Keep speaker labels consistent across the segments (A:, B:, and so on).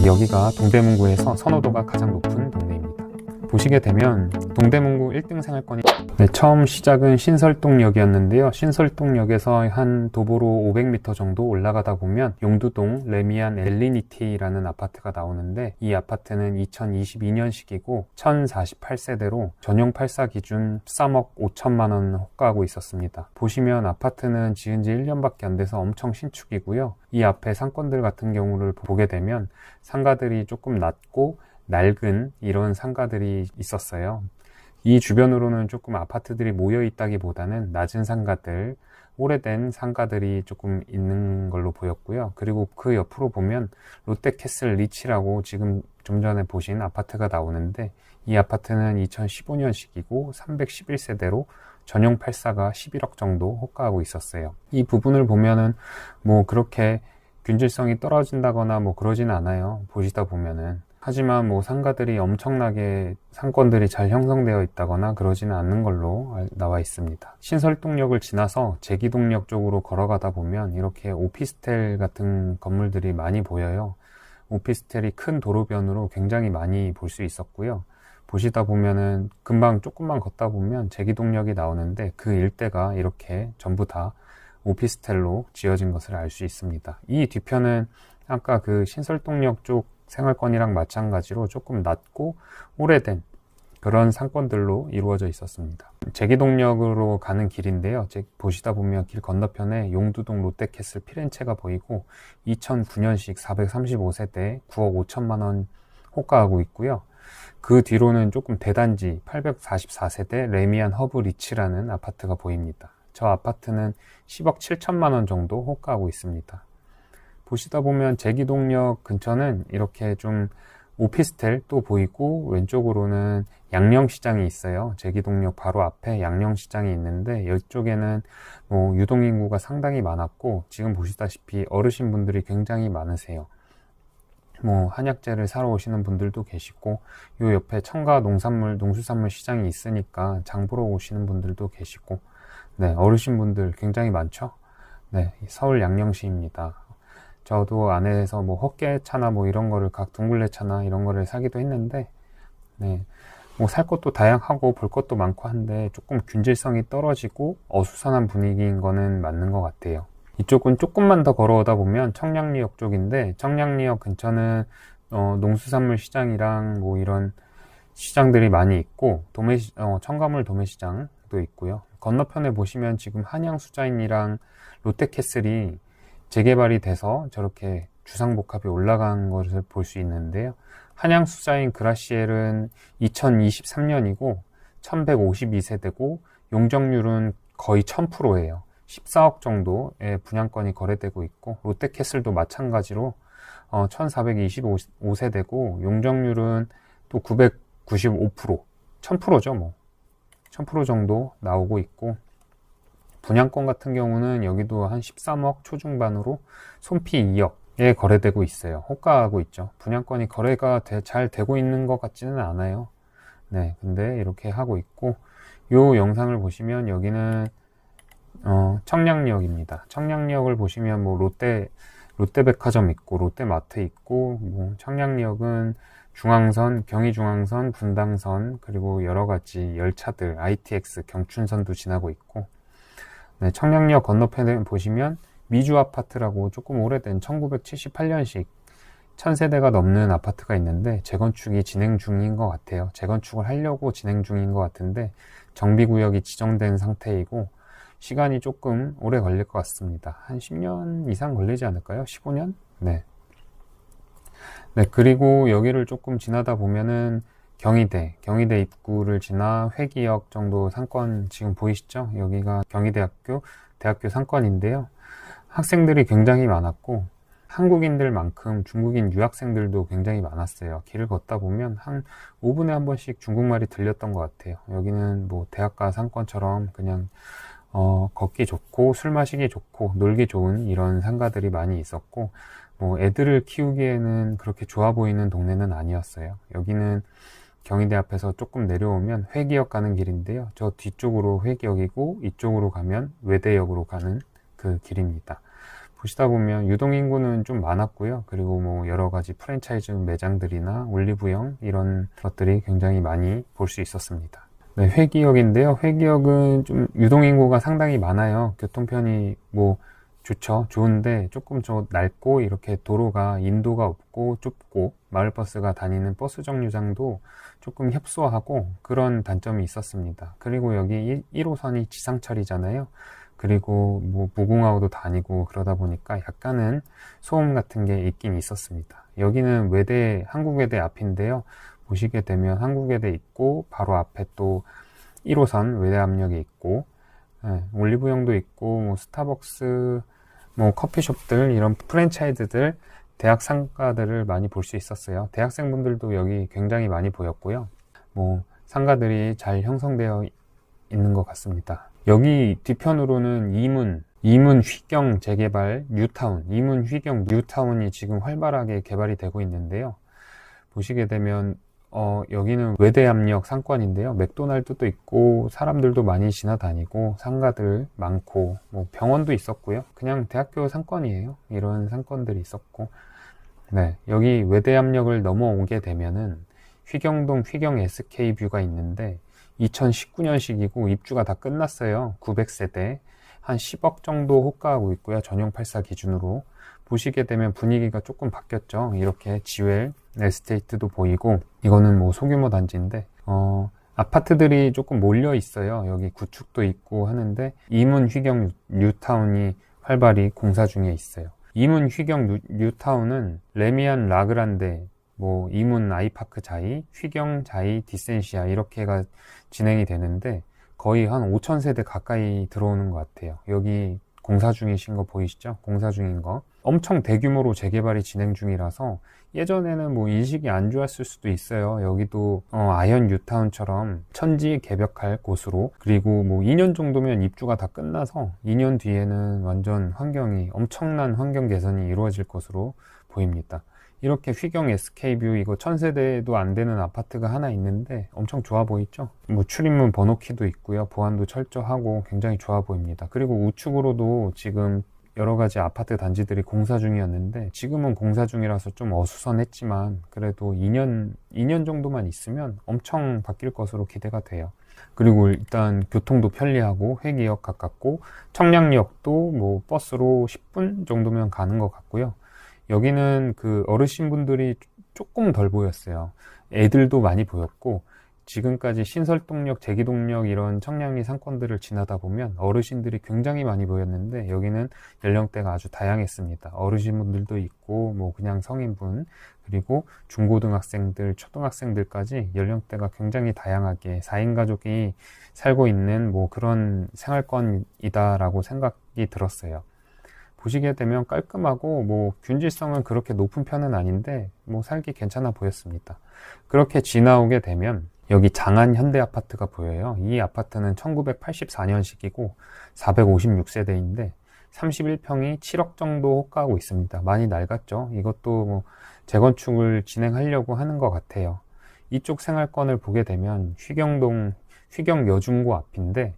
A: 여기가 동대문구에서 선호도가 가장 높은 동네입니다. 보시게 되면 동대문구 1등 생활권이 처음 시작은 신설동역이었는데요. 신설동역에서 한 도보로 500m 정도 올라가다 보면 용두동 레미안 엘리니티라는 아파트가 나오는데, 이 아파트는 2022년식이고 1048세대로 전용 8사 기준 13억 5천만 원 호가하고 있었습니다. 보시면 아파트는 지은 지 1년밖에 안 돼서 엄청 신축이고요. 이 앞에 상권들 같은 경우를 보게 되면 상가들이 조금 낮고 낡은 이런 상가들이 있었어요. 이 주변으로는 조금 아파트들이 모여 있다기보다는 낮은 상가들, 오래된 상가들이 조금 있는 걸로 보였고요. 그리고 그 옆으로 보면 롯데캐슬 리치라고 지금 좀 전에 보신 아파트가 나오는데, 이 아파트는 2015년식이고 311세대로 전용 8사가 11억 정도 호가하고 있었어요. 이 부분을 보면은 뭐 그렇게 균질성이 떨어진다거나 뭐 그러진 않아요. 보시다 보면은. 하지만 뭐 상가들이 엄청나게 상권들이 잘 형성되어 있다거나 그러지는 않는 걸로 나와 있습니다. 신설동역을 지나서 제기동역 쪽으로 걸어가다 보면 이렇게 오피스텔 같은 건물들이 많이 보여요. 오피스텔이 큰 도로변으로 굉장히 많이 볼 수 있었고요. 보시다 보면은 금방 조금만 걷다 보면 제기동역이 나오는데, 그 일대가 이렇게 전부 다 오피스텔로 지어진 것을 알 수 있습니다. 이 뒤편은 아까 그 신설동역 쪽 생활권이랑 마찬가지로 조금 낮고 오래된 그런 상권들로 이루어져 있었습니다. 제기동역으로 가는 길인데요. 보시다 보면 길 건너편에 용두동 롯데캐슬 피렌체가 보이고 2009년식 435세대 9억 5천만 원 호가하고 있고요. 그 뒤로는 조금 대단지 844세대 레미안 허브 리치라는 아파트가 보입니다. 저 아파트는 10억 7천만 원 정도 호가하고 있습니다. 보시다 보면 제기동역 근처는 이렇게 좀 오피스텔 또 보이고, 왼쪽으로는 양령시장이 있어요. 제기동역 바로 앞에 양령시장이 있는데, 이쪽에는 뭐 유동인구가 상당히 많았고, 지금 보시다시피 어르신분들이 굉장히 많으세요. 뭐 한약재를 사러 오시는 분들도 계시고, 요 옆에 첨가 농수산물 시장이 있으니까 장 보러 오시는 분들도 계시고, 네, 어르신분들 굉장히 많죠. 네, 서울 양령시입니다. 저도 안에서 뭐 헛개차나 뭐 이런 거를, 각 둥글레차나 이런 거를 사기도 했는데, 네, 뭐 살 것도 다양하고 볼 것도 많고 한데 조금 균질성이 떨어지고 어수선한 분위기인 거는 맞는 것 같아요. 이쪽은 조금만 더 걸어오다 보면 청량리역 쪽인데, 청량리역 근처는 농수산물 시장이랑 뭐 이런 시장들이 많이 있고, 첨가물 도매시장도 있고요. 건너편에 보시면 지금 한양수자인이랑 롯데캐슬이 재개발이 돼서 저렇게 주상복합이 올라간 것을 볼 수 있는데요. 한양수자인 그라시엘은 2023년이고 1152세대고 용적률은 거의 1000%예요. 14억 정도의 분양권이 거래되고 있고, 롯데캐슬도 마찬가지로 1425세대고 용적률은 또 995%, 1000%죠 뭐. 1000% 정도 나오고 있고, 분양권 같은 경우는 여기도 한 13억 초중반으로 손피 2억에 거래되고 있어요. 호가하고 있죠. 분양권이 거래가 잘 되고 있는 것 같지는 않아요. 네, 근데 이렇게 하고 있고, 요 영상을 보시면 여기는 청량리역입니다. 청량리역을 보시면 뭐 롯데백화점 있고 롯데마트 있고, 뭐 청량리역은 중앙선, 경의중앙선, 분당선, 그리고 여러가지 열차들, ITX, 경춘선도 지나고 있고, 네, 청량리역 건너편에 보시면 미주아파트라고 조금 오래된 1978년식 1000세대가 넘는 아파트가 있는데, 재건축이 진행 중인 것 같아요. 재건축을 하려고 진행 중인 것 같은데 정비구역이 지정된 상태이고, 시간이 조금 오래 걸릴 것 같습니다. 한 10년 이상 걸리지 않을까요? 15년? 네. 네, 그리고 여기를 조금 지나다 보면은 경희대 입구를 지나 회기역 정도 상권 지금 보이시죠? 여기가 경희대학교 대학교 상권인데요. 학생들이 굉장히 많았고, 한국인들만큼 중국인 유학생들도 굉장히 많았어요. 길을 걷다 보면 한 5분에 한 번씩 중국말이 들렸던 것 같아요. 여기는 뭐 대학가 상권처럼 그냥 걷기 좋고 술 마시기 좋고 놀기 좋은 이런 상가들이 많이 있었고, 뭐 애들을 키우기에는 그렇게 좋아 보이는 동네는 아니었어요. 여기는 경희대 앞에서 조금 내려오면 회기역 가는 길인데요. 저 뒤쪽으로 회기역이고 이쪽으로 가면 외대역으로 가는 그 길입니다. 보시다 보면 유동인구는 좀 많았고요. 그리고 뭐 여러 가지 프랜차이즈 매장들이나 올리브영 이런 것들이 굉장히 많이 볼 수 있었습니다. 네, 회기역인데요. 회기역은 좀 유동인구가 상당히 많아요. 교통편이 뭐 좋죠. 좋은데 조금 낡고 이렇게 도로가 인도가 없고 좁고 마을버스가 다니는 버스 정류장도 조금 협소하고 그런 단점이 있었습니다. 그리고 여기 1호선이 지상철이잖아요. 그리고 뭐 무궁화호도 다니고 그러다 보니까 약간은 소음 같은 게 있긴 있었습니다. 여기는 외대, 한국외대 앞인데요. 보시게 되면 한국외대 있고 바로 앞에 또 1호선 외대암역이 있고 올리브영도 있고 뭐 스타벅스 뭐 커피숍들 이런 프랜차이즈들 대학 상가들을 많이 볼 수 있었어요. 대학생분들도 여기 굉장히 많이 보였고요. 뭐 상가들이 잘 형성되어 있는 것 같습니다. 여기 뒤편으로는 이문 휘경 재개발 뉴타운, 이문 휘경 뉴타운이 지금 활발하게 개발이 되고 있는데요. 보시게 되면 여기는 외대암역 상권인데요. 맥도날드도 있고 사람들도 많이 지나다니고 상가들 많고 뭐 병원도 있었고요. 그냥 대학교 상권이에요. 이런 상권들이 있었고 네, 여기 외대암역을 넘어오게 되면은 휘경동 휘경 SK뷰가 있는데 2019년식이고 입주가 다 끝났어요. 900세대 한 10억 정도 호가하고 있고요. 전용 84 기준으로 보시게 되면 분위기가 조금 바뀌었죠. 이렇게 지웰 에스테이트도 보이고 이거는 뭐 소규모 단지인데 아파트들이 조금 몰려 있어요. 여기 구축도 있고 하는데 이문 휘경 뉴타운이 활발히 공사 중에 있어요. 이문 휘경 뉴타운은 레미안 라그란데 뭐 이문 아이파크 자이, 휘경 자이, 디센시아 이렇게가 진행이 되는데 거의 한 5,000세대 가까이 들어오는 것 같아요. 여기 공사 중이신 거 보이시죠? 공사 중인 거. 엄청 대규모로 재개발이 진행 중이라서 예전에는 뭐 인식이 안 좋았을 수도 있어요. 여기도 아현 뉴타운처럼 천지 개벽할 곳으로 그리고 뭐 2년 정도면 입주가 다 끝나서 2년 뒤에는 완전 엄청난 환경 개선이 이루어질 것으로 보입니다. 이렇게 휘경 SK뷰 이거 1000세대도 안 되는 아파트가 하나 있는데 엄청 좋아 보이죠? 뭐 출입문 번호키도 있고요. 보안도 철저하고 굉장히 좋아 보입니다. 그리고 우측으로도 지금 여러 가지 아파트 단지들이 공사 중이었는데 지금은 공사 중이라서 좀 어수선했지만 그래도 2년 정도만 있으면 엄청 바뀔 것으로 기대가 돼요. 그리고 일단 교통도 편리하고 회기역 가깝고 청량역도 뭐 버스로 10분 정도면 가는 것 같고요. 여기는 그 어르신분들이 조금 덜 보였어요. 애들도 많이 보였고 지금까지 신설동역, 제기동역 이런 청량리 상권들을 지나다 보면 어르신들이 굉장히 많이 보였는데 여기는 연령대가 아주 다양했습니다. 어르신분들도 있고 뭐 그냥 성인분 그리고 중고등학생들, 초등학생들까지 연령대가 굉장히 다양하게 4인 가족이 살고 있는 뭐 그런 생활권이다라고 생각이 들었어요. 보시게 되면 깔끔하고 뭐 균질성은 그렇게 높은 편은 아닌데 뭐 살기 괜찮아 보였습니다. 그렇게 지나오게 되면 여기 장안 현대아파트가 보여요. 이 아파트는 1984년식이고 456세대인데 31평이 7억 정도 호가하고 있습니다. 많이 낡았죠. 이것도 뭐 재건축을 진행하려고 하는 것 같아요. 이쪽 생활권을 보게 되면 휘경 여중고 앞인데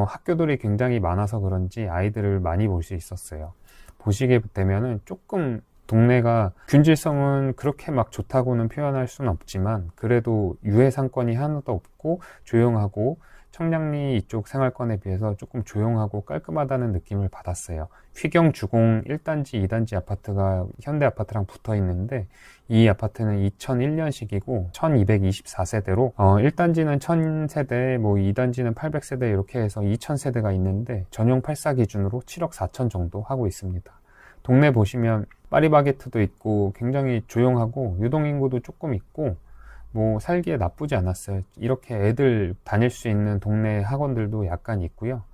A: 학교들이 굉장히 많아서 그런지 아이들을 많이 볼 수 있었어요. 보시게 되면은 조금 동네가 균질성은 그렇게 막 좋다고는 표현할 수는 없지만 그래도 유해 상권이 하나도 없고 조용하고 청량리 이쪽 생활권에 비해서 조금 조용하고 깔끔하다는 느낌을 받았어요. 휘경 주공 1단지, 2단지 아파트가 현대 아파트랑 붙어 있는데 이 아파트는 2001년식이고 1224세대로 1단지는 1000세대, 뭐 2단지는 800세대 이렇게 해서 2000세대가 있는데 전용 84 기준으로 7억 4천 정도 하고 있습니다. 동네 보시면 파리바게트도 있고 굉장히 조용하고 유동인구도 조금 있고 뭐 살기에 나쁘지 않았어요. 이렇게 애들 다닐 수 있는 동네 학원들도 약간 있고요.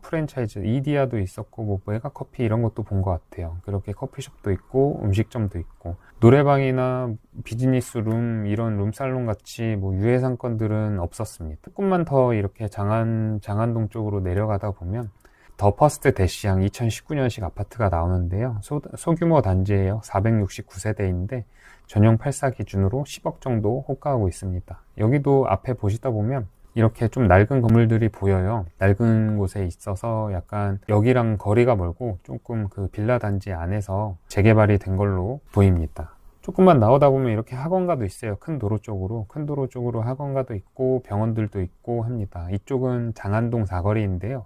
A: 프랜차이즈 이디야도 있었고 뭐 메가커피 이런 것도 본 것 같아요. 그렇게 커피숍도 있고 음식점도 있고 노래방이나 비즈니스룸 이런 룸살롱 같이 뭐 유해 상권들은 없었습니다. 조금만 더 이렇게 장안동 쪽으로 내려가다 보면 더 퍼스트 대시양 2019년식 아파트가 나오는데요. 소규모 단지예요. 469세대인데 전용 84 기준으로 10억 정도 호가하고 있습니다. 여기도 앞에 보시다 보면 이렇게 좀 낡은 건물들이 보여요. 낡은 곳에 있어서 약간 여기랑 거리가 멀고 조금 그 빌라 단지 안에서 재개발이 된 걸로 보입니다. 조금만 나오다 보면 이렇게 학원가도 있어요. 큰 도로 쪽으로. 큰 도로 쪽으로 학원가도 있고 병원들도 있고 합니다. 이쪽은 장안동 사거리인데요.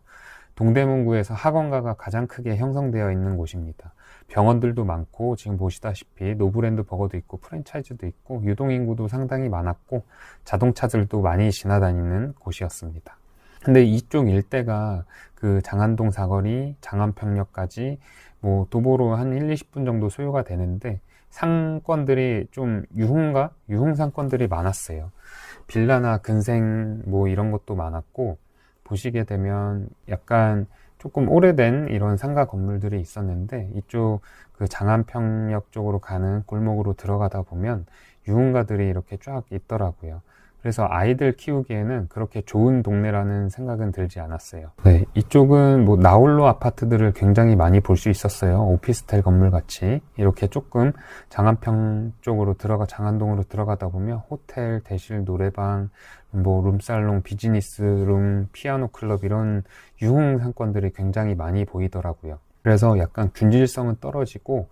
A: 동대문구에서 학원가가 가장 크게 형성되어 있는 곳입니다. 병원들도 많고 지금 보시다시피 노브랜드 버거도 있고 프랜차이즈도 있고 유동인구도 상당히 많았고 자동차들도 많이 지나다니는 곳이었습니다. 근데 이쪽 일대가 그 장안동 사거리, 장안평역까지 뭐 도보로 한 1, 20분 정도 소요가 되는데 상권들이 좀 유흥 상권들이 많았어요. 빌라나 근생 뭐 이런 것도 많았고 보시게 되면 약간 조금 오래된 이런 상가 건물들이 있었는데 이쪽 그 장안평역 쪽으로 가는 골목으로 들어가다 보면 유흥가들이 이렇게 쫙 있더라고요. 그래서 아이들 키우기에는 그렇게 좋은 동네라는 생각은 들지 않았어요. 네, 이쪽은 뭐 나홀로 아파트들을 굉장히 많이 볼 수 있었어요. 오피스텔 건물 같이 이렇게 조금 장안평 쪽으로 장안동으로 들어가다 보면 호텔, 대실, 노래방, 뭐 룸살롱, 비즈니스 룸, 피아노 클럽 이런 유흥 상권들이 굉장히 많이 보이더라고요. 그래서 약간 균질성은 떨어지고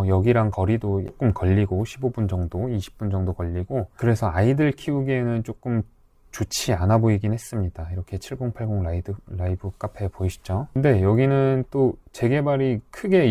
A: 여기랑 거리도 조금 걸리고 15분 정도, 20분 정도 걸리고 그래서 아이들 키우기에는 조금 좋지 않아 보이긴 했습니다. 이렇게 7080 라이브 카페 보이시죠? 근데 여기는 또 재개발이 크게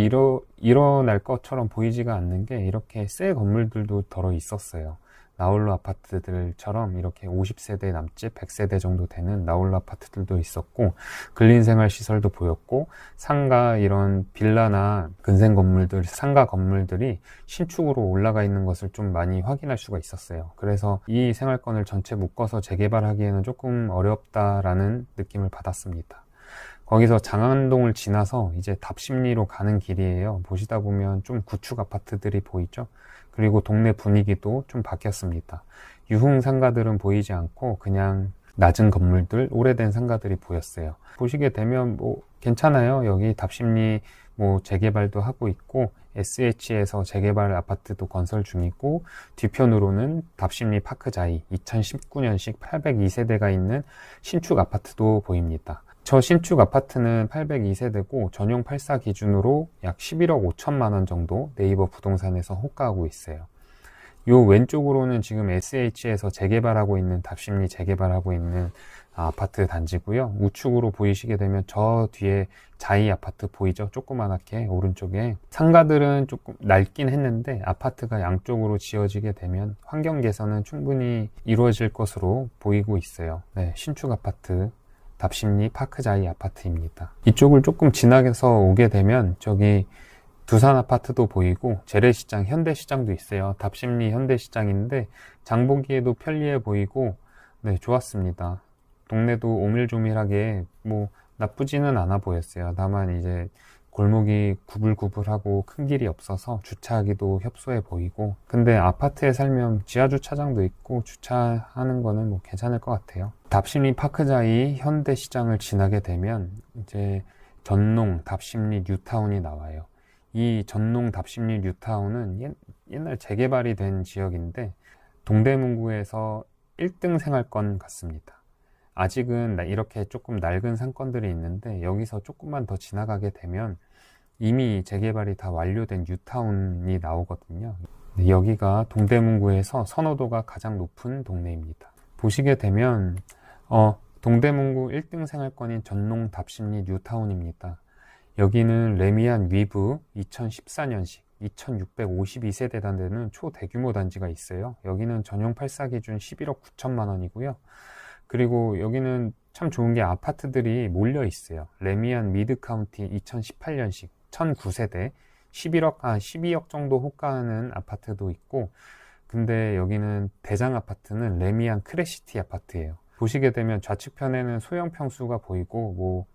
A: 일어날 것처럼 보이지가 않는 게 이렇게 새 건물들도 덜어 있었어요. 나홀로 아파트들처럼 이렇게 50세대 남짓 100세대 정도 되는 나홀로 아파트들도 있었고 근린생활 시설도 보였고 상가 이런 빌라나 근생 건물들 상가 건물들이 신축으로 올라가 있는 것을 좀 많이 확인할 수가 있었어요. 그래서 이 생활권을 전체 묶어서 재개발하기에는 조금 어렵다라는 느낌을 받았습니다. 거기서 장안동을 지나서 이제 답심리로 가는 길이에요. 보시다 보면 좀 구축 아파트들이 보이죠? 그리고 동네 분위기도 좀 바뀌었습니다. 유흥 상가들은 보이지 않고 그냥 낮은 건물들, 오래된 상가들이 보였어요. 보시게 되면 뭐 괜찮아요. 여기 답심리 뭐 재개발도 하고 있고 SH에서 재개발 아파트도 건설 중이고 뒤편으로는 답심리 파크자이 2019년식 802세대가 있는 신축 아파트도 보입니다. 저 신축 아파트는 802세대고 전용 84 기준으로 약 11억 5천만 원 정도 네이버 부동산에서 호가하고 있어요. 요 왼쪽으로는 지금 SH에서 재개발하고 있는 답심리 재개발하고 있는 아파트 단지고요. 우측으로 보이시게 되면 저 뒤에 자이 아파트 보이죠? 조그만하게 오른쪽에 상가들은 조금 낡긴 했는데 아파트가 양쪽으로 지어지게 되면 환경 개선은 충분히 이루어질 것으로 보이고 있어요. 네, 신축 아파트 답심리 파크자이 아파트입니다. 이쪽을 조금 지나서 오게 되면 저기 두산 아파트도 보이고 재래시장, 현대시장도 있어요. 답심리 현대시장인데 장보기에도 편리해 보이고 네, 좋았습니다. 동네도 오밀조밀하게 뭐 나쁘지는 않아 보였어요. 다만 이제 골목이 구불구불하고 큰 길이 없어서 주차하기도 협소해 보이고 근데 아파트에 살면 지하주차장도 있고 주차하는 거는 뭐 괜찮을 것 같아요. 답심리 파크자이 현대시장을 지나게 되면 이제 전농 답심리 뉴타운이 나와요. 이 전농 답심리 뉴타운은 옛날 재개발이 된 지역인데 동대문구에서 1등 생활권 같습니다. 아직은 이렇게 조금 낡은 상권들이 있는데 여기서 조금만 더 지나가게 되면 이미 재개발이 다 완료된 뉴타운이 나오거든요. 여기가 동대문구에서 선호도가 가장 높은 동네입니다. 보시게 되면 동대문구 1등 생활권인 전농 답심리 뉴타운입니다. 여기는 레미안 위브 2014년식 2652세대 단지는 초대규모 단지가 있어요. 여기는 전용 84 기준 11억 9천만 원이고요. 그리고 여기는 참 좋은 게 아파트들이 몰려 있어요. 레미안 미드카운티 2018년식 1009세대 12억 정도 호가하는 아파트도 있고 근데 여기는 대장 아파트는 레미안 크레시티 아파트예요. 보시게 되면 좌측편에는 소형 평수가 보이고 뭐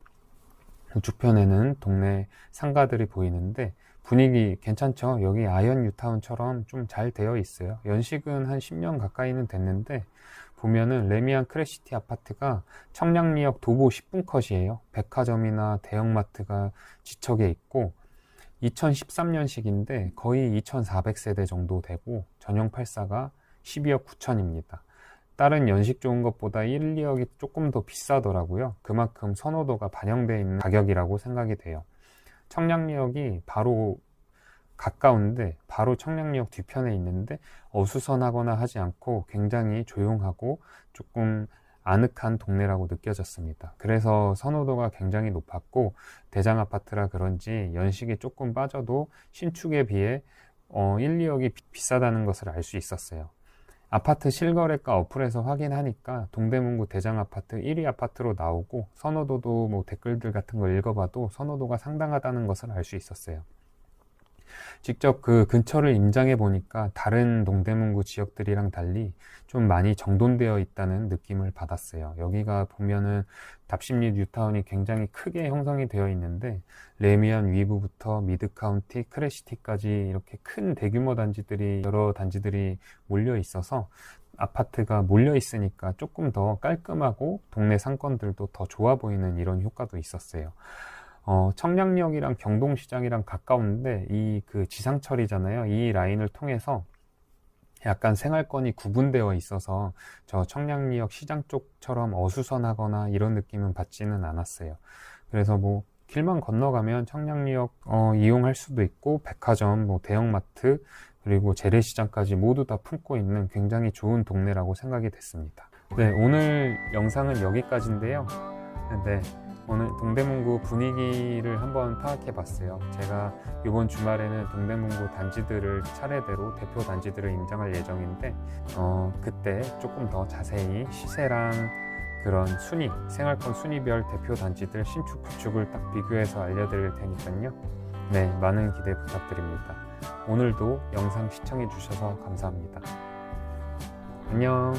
A: 우측편에는 동네 상가들이 보이는데 분위기 괜찮죠? 여기 아이언 뉴타운처럼 좀 잘 되어 있어요. 연식은 한 10년 가까이는 됐는데 보면은 레미안 크레시티 아파트가 청량리역 도보 10분 컷이에요. 백화점이나 대형마트가 지척에 있고 2013년식인데 거의 2400세대 정도 되고 전용 84가 12억 9천입니다. 다른 연식 좋은 것보다 1, 2억이 조금 더 비싸더라고요. 그만큼 선호도가 반영되어 있는 가격이라고 생각이 돼요. 청량리역이 바로 가까운데 바로 청량리역 뒤편에 있는데 어수선하거나 하지 않고 굉장히 조용하고 조금 아늑한 동네라고 느껴졌습니다. 그래서 선호도가 굉장히 높았고, 대장 아파트라 그런지 연식이 조금 빠져도 신축에 비해 1, 2억이 비싸다는 것을 알 수 있었어요. 아파트 실거래가 어플에서 확인하니까 동대문구 대장 아파트 1위 아파트로 나오고, 선호도도 뭐 댓글들 같은 걸 읽어봐도 선호도가 상당하다는 것을 알 수 있었어요. 직접 그 근처를 임장해 보니까 다른 동대문구 지역들이랑 달리 좀 많이 정돈되어 있다는 느낌을 받았어요. 여기가 보면은 답심리 뉴타운이 굉장히 크게 형성이 되어 있는데, 레미안 위브부터 미드카운티, 크래시티까지 이렇게 큰 대규모 단지들이, 여러 단지들이 몰려 있어서 아파트가 몰려 있으니까 조금 더 깔끔하고 동네 상권들도 더 좋아 보이는 이런 효과도 있었어요. 청량리역이랑 경동시장이랑 가까운데 이 그 지상철이잖아요. 이 라인을 통해서 약간 생활권이 구분되어 있어서 저 청량리역 시장 쪽처럼 어수선하거나 이런 느낌은 받지는 않았어요. 그래서 뭐 길만 건너가면 청량리역 이용할 수도 있고, 백화점, 뭐 대형마트, 그리고 재래시장까지 모두 다 품고 있는 굉장히 좋은 동네라고 생각이 됐습니다. 네, 오늘 영상은 여기까지인데요. 네, 오늘 동대문구 분위기를 한번 파악해 봤어요. 제가 이번 주말에는 동대문구 단지들을 차례대로 대표 단지들을 임장할 예정인데, 그때 조금 더 자세히 시세랑 그런 순위, 생활권 순위별 대표 단지들 신축, 구축을 딱 비교해서 알려드릴 테니까요. 네, 많은 기대 부탁드립니다. 오늘도 영상 시청해 주셔서 감사합니다. 안녕.